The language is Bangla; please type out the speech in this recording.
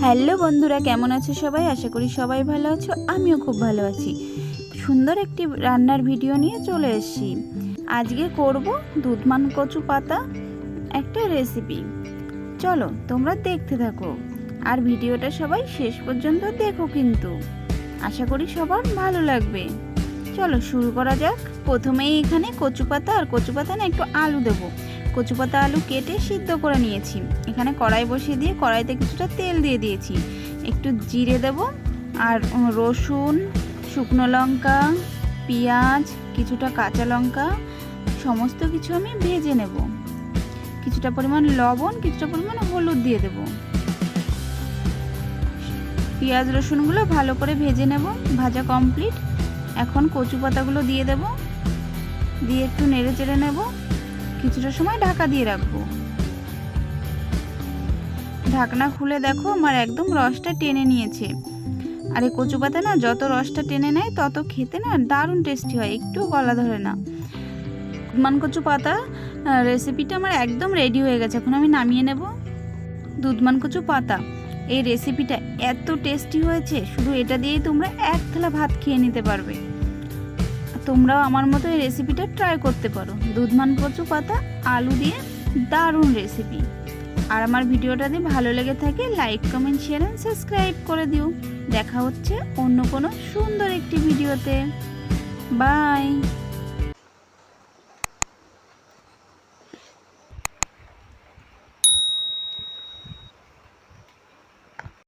হ্যালো বন্ধুরা, কেমন আছো সবাই? আশা করি সবাই ভালো আছো। আমিও খুব ভালো আছি। সুন্দর একটি রান্নার ভিডিও নিয়ে চলে এসেছি। আজকে করব দুধমান কচু পাতা একটা রেসিপি। চলো তোমরা দেখতে থাকো, আর ভিডিওটা সবাই শেষ পর্যন্ত দেখো কিন্তু। আশা করি সবার ভালো লাগবে। চলো শুরু করা যাক। প্রথমেই এখানে কচু পাতা আর কচু পাতা না একটু আলু দেবো। কচু পাতা আলু কেটে সিদ্ধ করে নিয়েছি। এখানে কড়াই বসিয়ে দিয়ে কড়াইতে কিছুটা তেল দিয়ে দিয়েছি। একটু জিরে দেব, আর রসুন, শুকনো লঙ্কা, পেঁয়াজ, কিছুটা কাঁচা লঙ্কা, সমস্ত কিছু আমি ভেজে নেব। কিছুটা পরিমাণ লবণ, কিছুটা পরিমাণ হলুদ দিয়ে দেব। পেঁয়াজ রসুনগুলো ভালো করে ভেজে নেব। ভাজা কমপ্লিট। এখন কচু পাতাগুলো দিয়ে দেব, দিয়ে একটু নেড়ে চেড়ে নেব। কিছুটা সময় ঢাকা দিয়ে রাখবো। ঢাকনা খুলে দেখো আমার একদম রসটা টেনে নিয়েছে। আর এই কচু পাতা না যত রসটা টেনে নেয় তত খেতে না দারুণ টেস্টি হয়, একটু গলা ধরে না। দুধমান কচু পাতা রেসিপিটা আমার একদম রেডি হয়ে গেছে। এখন আমি নামিয়ে নেব। দুধমান কচু পাতা এই রেসিপিটা এত টেস্টি হয়েছে, শুধু এটা দিয়েই তোমরা এক থালা ভাত খেয়ে নিতে পারবে। তোমরাও আমার মতো এই রেসিপিটা ট্রাই করতে পারো। দুধমান কচু পাতা আলু দিয়ে দারুণ রেসিপি। আর আমার ভিডিওটা যদি ভালো লেগে থাকে like, comment, share and subscribe করে দিও। দেখা হচ্ছে অন্য কোনো সুন্দর একটি ভিডিওতে। বাই।